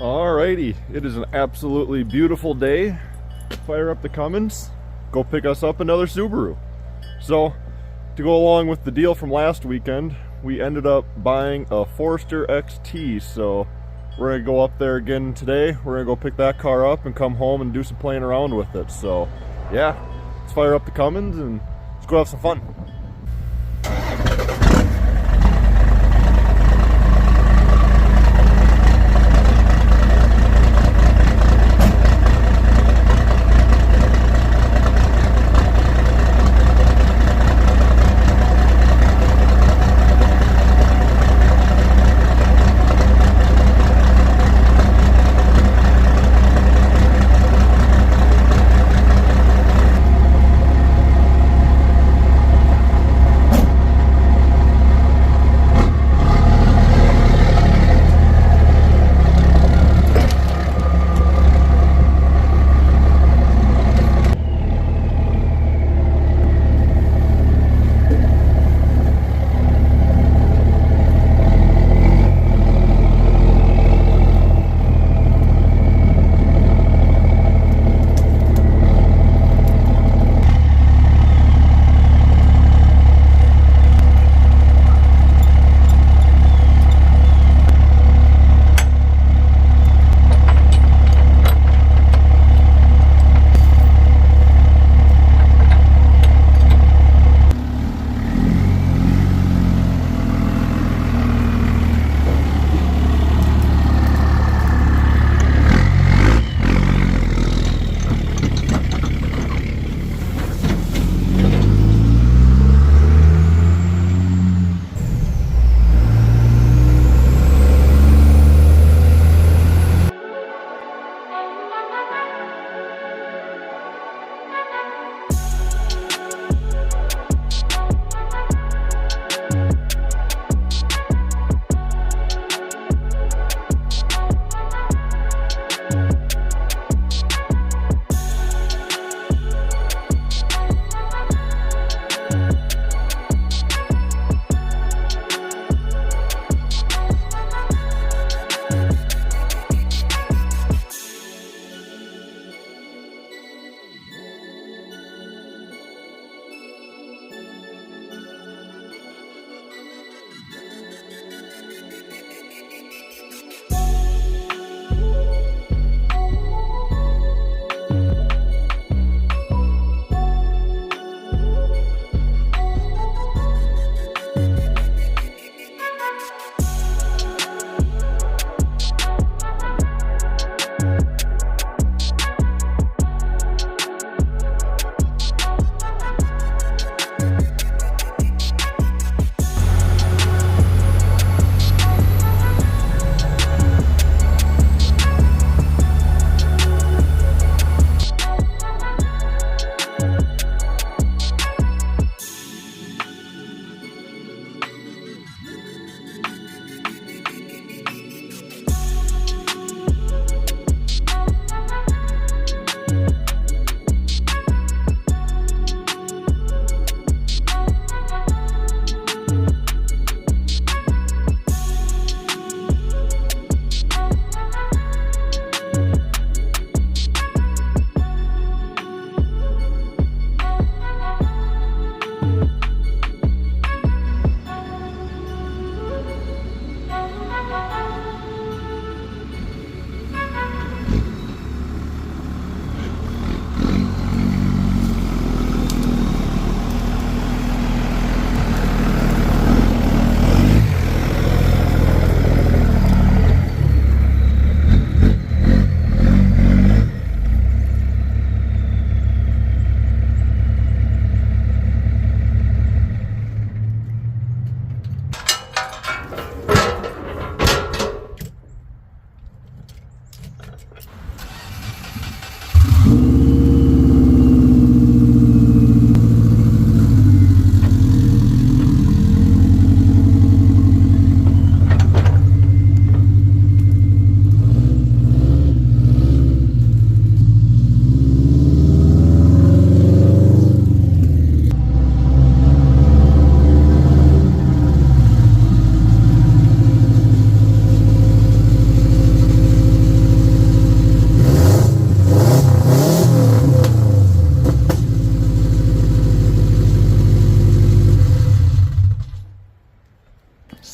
Alrighty, it is an absolutely beautiful day. Fire up the Cummins, go pick us up another Subaru. So, to go along with the deal from last weekend, we ended up buying a Forester XT. So, we're gonna go up there again today. We're gonna go pick that car up and come home and do some playing around with it. So, yeah, let's fire up the Cummins and let's go have some fun.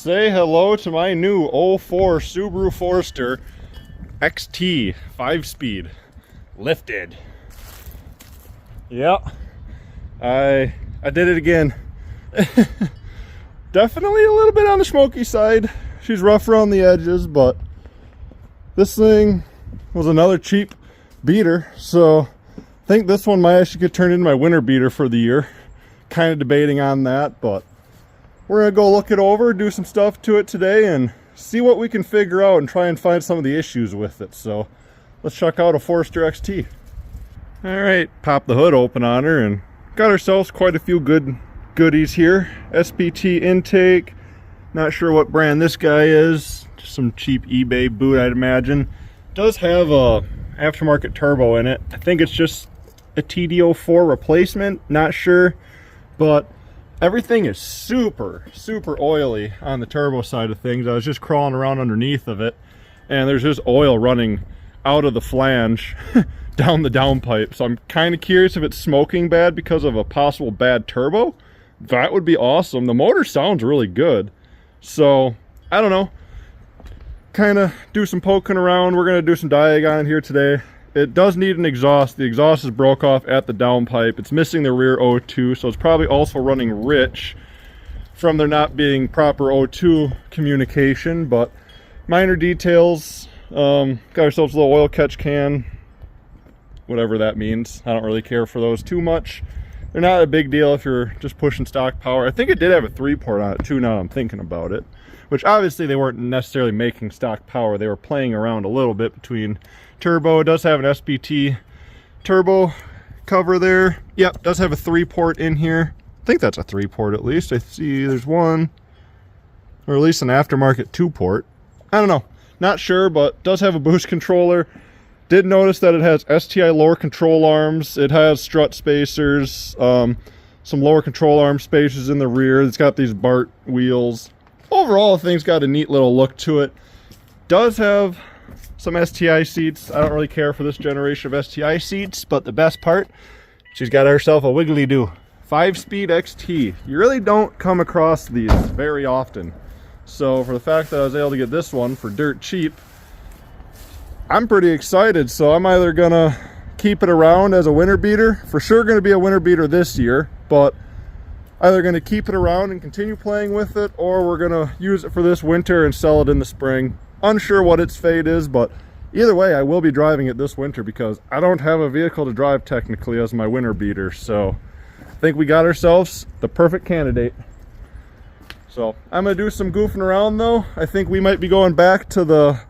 say hello to my new '04 Subaru Forester XT 5-speed lifted. Yep, I did it again. Definitely a little bit on the smoky side. She's rough around the edges, but this thing was another cheap beater, so I think this one might actually get turned into my winter beater for the year. Kind of debating on that, but we're gonna go look it over, do some stuff to it today, and see what we can figure out and try and find some of the issues with it. So let's check out a Forester XT. All right, pop the hood open on her and got ourselves quite a few goodies here. SPT intake, not sure what brand this guy is, just some cheap eBay boot I'd imagine. Does have a aftermarket turbo in it. I think it's just a TD04 replacement, not sure, but everything is super oily on the turbo side of things. I was just crawling around underneath of it and there's just oil running out of the flange down the downpipe. So I'm kind of curious if it's smoking bad because of a possible bad turbo. That would be awesome. The motor sounds really good. So I don't know, kind of do some poking around. We're going to do some diag on it here today. It does need an exhaust. The exhaust is broke off at the downpipe. It's missing the rear O2, so it's probably also running rich from there not being proper O2 communication, but minor details. Got ourselves a little oil catch can, whatever that means. I don't really care for those too much. They're not a big deal if you're just pushing stock power. I think it did have a 3-port on it too, now I'm thinking about it, which obviously they weren't necessarily making stock power. They were playing around a little bit between turbo. It does have an SPT turbo cover there. Yep, does have a 3-port in here. I think that's a 3-port at least. I see there's one, or at least an aftermarket 2-port. I don't know, not sure, but does have a boost controller. Did notice that it has STI lower control arms. It has strut spacers, some lower control arm spacers in the rear. It's got these BART wheels. Overall, the thing's got a neat little look to it. Does have some STI seats. I don't really care for this generation of STI seats, but the best part, she's got herself a wiggly-doo 5-speed XT. You really don't come across these very often. So for the fact that I was able to get this one for dirt cheap, I'm pretty excited. So I'm either gonna keep it around as a winter beater, for sure gonna be a winter beater this year, but either gonna keep it around and continue playing with it, or we're gonna use it for this winter and sell it in the spring. Unsure what its fate is, but either way I will be driving it this winter because I don't have a vehicle to drive technically as my winter beater. So I think we got ourselves the perfect candidate. So I'm gonna do some goofing around though. I think we might be going back to the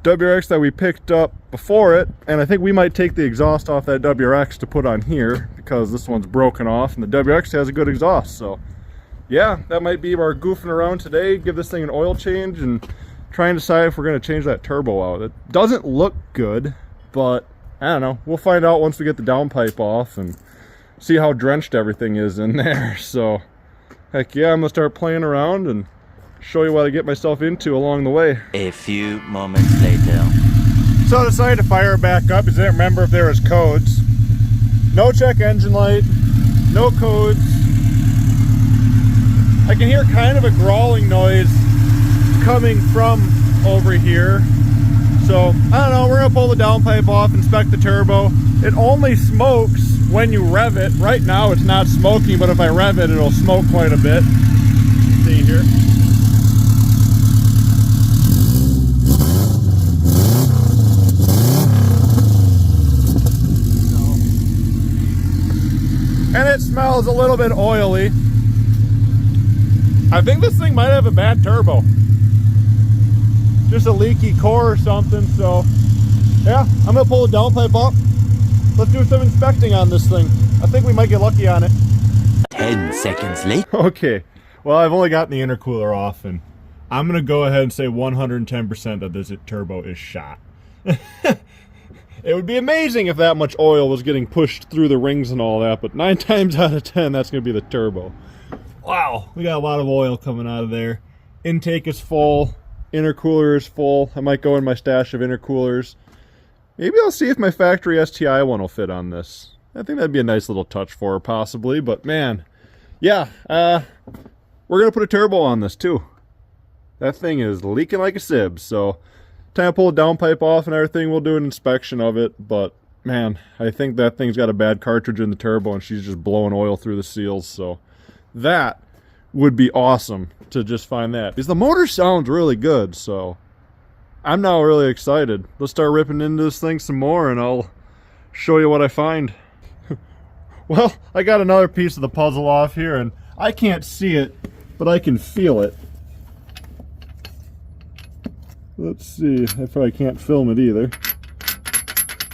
WRX that we picked up before it, and I think we might take the exhaust off that WRX to put on here because this one's broken off and the WRX has a good exhaust. So yeah, that might be our goofing around today. Give this thing an oil change and try and decide if we're going to change that turbo out. It doesn't look good, but I don't know, we'll find out once we get the downpipe off and see how drenched everything is in there. So heck yeah, I'm gonna start playing around and show you what I get myself into along the way. A few moments later. So I decided to fire it back up because I didn't remember if there was codes. No check engine light, no codes. I can hear kind of a growling noise coming from over here. So I don't know, we're gonna pull the downpipe off, inspect the turbo. It only smokes when you rev it. Right now it's not smoking, but if I rev it, it'll smoke quite a bit. See here. And it smells a little bit oily. I think this thing might have a bad turbo. Just a leaky core or something. So yeah, I'm gonna pull the downpipe up. Let's do some inspecting on this thing. I think we might get lucky on it. 10 seconds later. Okay, well I've only gotten the intercooler off and I'm gonna go ahead and say 110% that this turbo is shot. It would be amazing if that much oil was getting pushed through the rings and all that, but 9 times out of 10 that's gonna be the turbo. Wow, we got a lot of oil coming out of there. Intake is full, intercooler is full. I might go in my stash of intercoolers. Maybe I'll see if my factory STI one will fit on this. I think that'd be a nice little touch for her possibly, but man, yeah, we're gonna put a turbo on this too. That thing is leaking like a sieve, so time to pull the downpipe off and everything. We'll do an inspection of it, but man, I think that thing's got a bad cartridge in the turbo and she's just blowing oil through the seals, so that would be awesome to just find that. Because the motor sounds really good, so I'm now really excited. Let's start ripping into this thing some more and I'll show you what I find. Well, I got another piece of the puzzle off here and I can't see it, but I can feel it. Let's see, I probably can't film it either.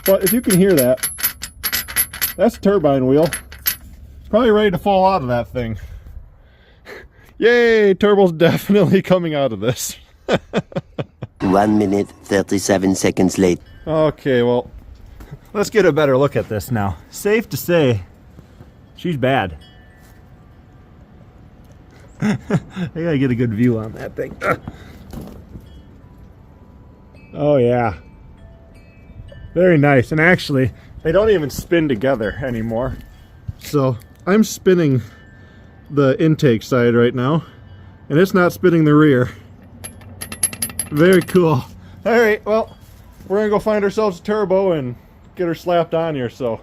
But if you can hear that, that's a turbine wheel. It's probably ready to fall out of that thing. Yay, turbo's definitely coming out of this. 1 minute, 37 seconds later. Okay, well, let's get a better look at this now. Safe to say, she's bad. I gotta get a good view on that thing. Oh yeah. Very nice. And actually, they don't even spin together anymore. So I'm spinning the intake side right now, and it's not spinning the rear. Very cool. All right, well, we're gonna go find ourselves a turbo and get her slapped on here, so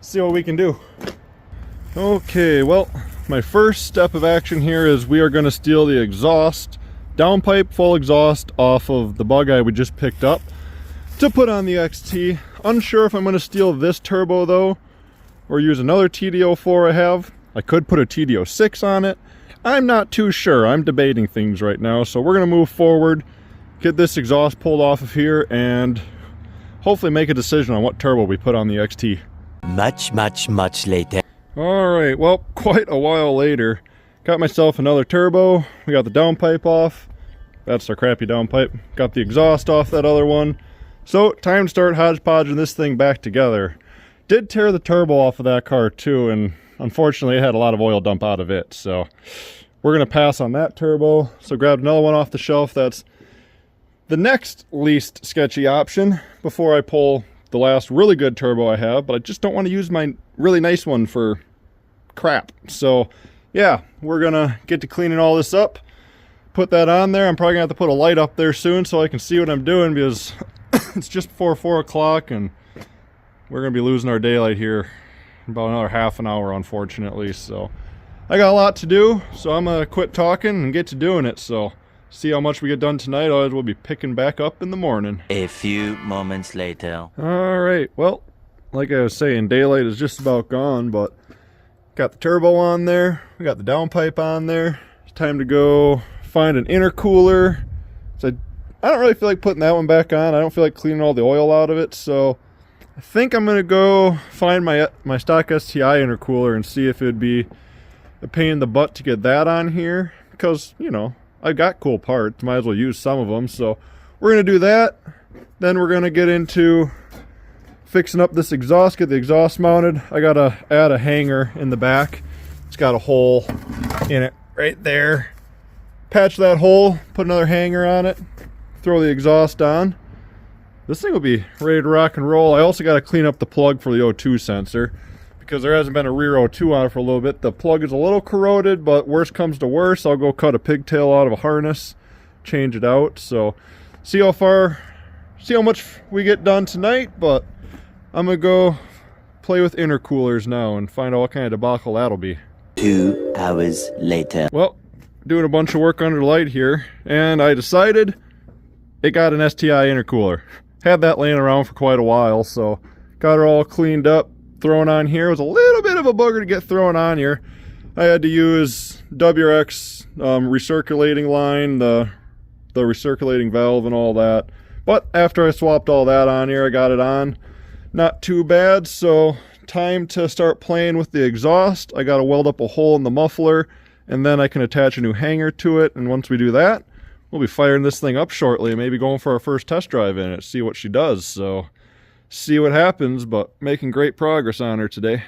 see what we can do. Okay, well, my first step of action here is we are gonna steal the exhaust, downpipe full exhaust off of the bug eye we just picked up to put on the XT. Unsure if I'm gonna steal this turbo though, or use another TD04 I have. I could put a TD06 on it. I'm not too sure. I'm debating things right now, so we're gonna move forward, get this exhaust pulled off of here, and hopefully make a decision on what turbo we put on the XT. Much later. Alright, well, quite a while later, got myself another turbo. We got the downpipe off. That's our crappy downpipe. Got the exhaust off that other one. So, time to start hodgepodging this thing back together. Did tear the turbo off of that car too, and unfortunately it had a lot of oil dump out of it. So, we're going to pass on that turbo. So, grabbed another one off the shelf that's the next least sketchy option before I pull the last really good turbo I have, but I just don't want to use my really nice one for crap. So yeah, we're gonna get to cleaning all this up, put that on there. I'm probably gonna have to put a light up there soon so I can see what I'm doing, because it's just before 4 o'clock and we're gonna be losing our daylight here in about another half an hour, unfortunately. So I got a lot to do, so I'm gonna quit talking and get to doing it. So see how much we get done tonight, otherwise we'll be picking back up in the morning. A few moments later. Alright, well, like I was saying, daylight is just about gone, but got the turbo on there, we got the downpipe on there. It's time to go find an intercooler. So I don't really feel like putting that one back on. I don't feel like cleaning all the oil out of it, so I think I'm gonna go find my stock STI intercooler and see if it'd be a pain in the butt to get that on here, because, you know, I got cool parts, might as well use some of them. So we're gonna do that. Then we're gonna get into fixing up this exhaust, get the exhaust mounted. I gotta add a hanger in the back. It's got a hole in it right there. Patch that hole, put another hanger on it, throw the exhaust on. This thing will be ready to rock and roll. I also gotta clean up the plug for the O2 sensor, because there hasn't been a rear O2 on it for a little bit. The plug is a little corroded, but worst comes to worst, I'll go cut a pigtail out of a harness, change it out. So see how much we get done tonight, but I'm gonna go play with intercoolers now and find out what kind of debacle that'll be. 2 hours later. Well, doing a bunch of work under the light here, and I decided it got an STI intercooler. Had that laying around for quite a while, so got her all cleaned up, thrown on here. It was a little bit of a bugger to get thrown on here. I had to use WRX recirculating line, the recirculating valve and all that. But after I swapped all that on here, I got it on. Not too bad, so time to start playing with the exhaust. I gotta weld up a hole in the muffler, and then I can attach a new hanger to it, and once we do that, we'll be firing this thing up shortly, maybe going for our first test drive in it, see what she does. So see what happens, but making great progress on her today.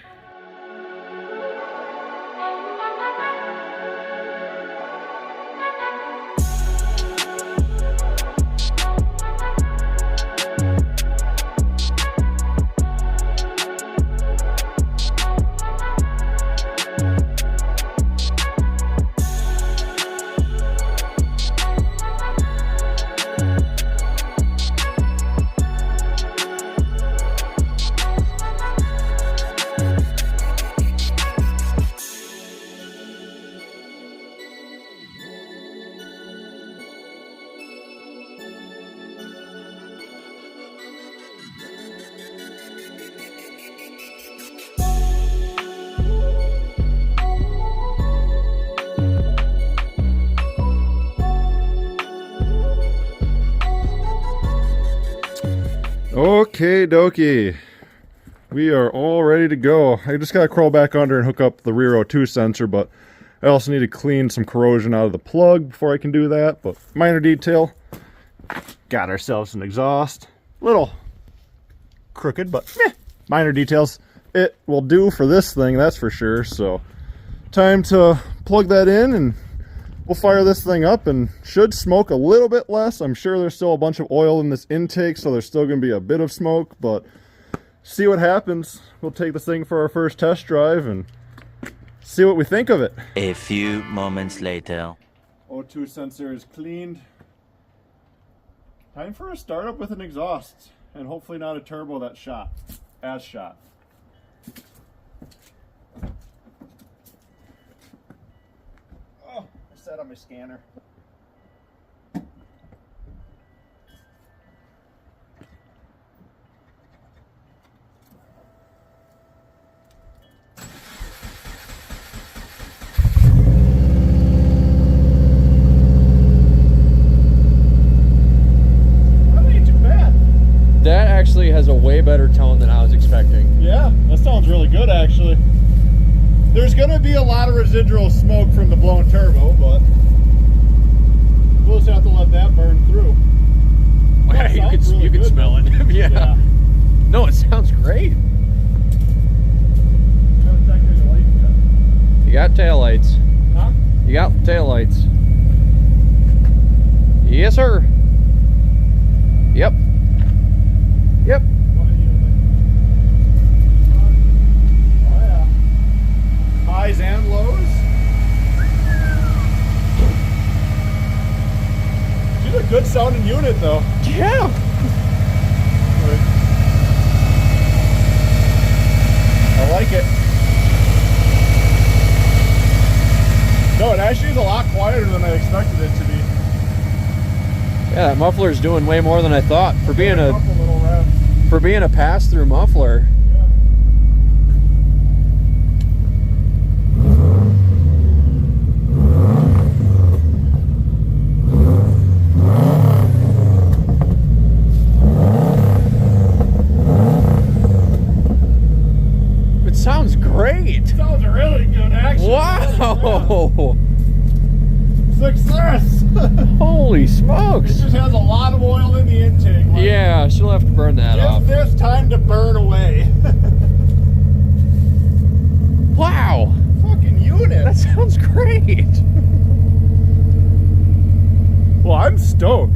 Okay, dokie. We are all ready to go. I just gotta crawl back under and hook up the rear O2 sensor, but I also need to clean some corrosion out of the plug before I can do that. But minor detail. Got ourselves an exhaust. Little crooked, but minor details. It will do for this thing, that's for sure. So time to plug that in and we'll fire this thing up, and should smoke a little bit less. I'm sure there's still a bunch of oil in this intake, so there's still going to be a bit of smoke, but see what happens. We'll take this thing for our first test drive and see what we think of it. A few moments later. O2 sensor is cleaned. Time for a startup with an exhaust, and hopefully not a turbo that's shot. Oh, I set on my scanner. That actually has a way better tone than I was expecting. Yeah, that sounds really good actually. There's gonna be a lot of residual smoke from the blown turbo, but we'll just have to let that burn through. Wow, you can smell it. Yeah. No, it sounds great. You got taillights. Huh? You got taillights. Yes, sir. Yep. Yep. Oh yeah. Highs and lows. She's a good sounding unit though. Yeah. I like it. No, it actually is a lot quieter than I expected it to be. Yeah, that muffler's doing way more than I thought for being A couple little revs. a pass-through muffler. It sounds great. Sounds really good, actually. Wow. Success! Holy It smokes. just has a lot of oil in the intake. Like, Yeah, she'll have to burn that give off. this time to burn away. Wow. Fucking unit. That sounds great. Well, I'm stoked.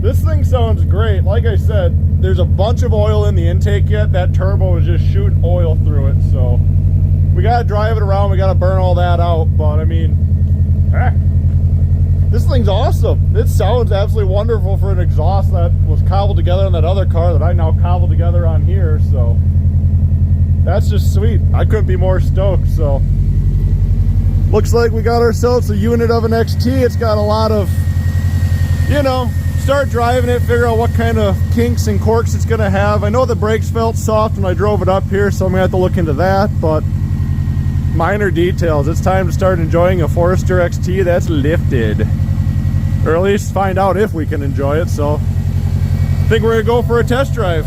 This thing sounds great. Like I said, there's a bunch of oil in the intake yet. That turbo is just shooting oil through it, so we gotta drive it around. We gotta burn all that out, but I mean, heck, this thing's awesome. It sounds absolutely wonderful for an exhaust that was cobbled together on that other car that I now cobbled together on here, so that's just sweet. I couldn't be more stoked. So looks like we got ourselves a unit of an XT. It's got a lot of, you know, start driving it, figure out what kind of kinks and quirks it's gonna have. I know the brakes felt soft when I drove it up here, so I'm gonna have to look into that, but minor details. It's time to start enjoying a Forester XT that's lifted, or at least find out if we can enjoy it. So I think we're gonna go for a test drive.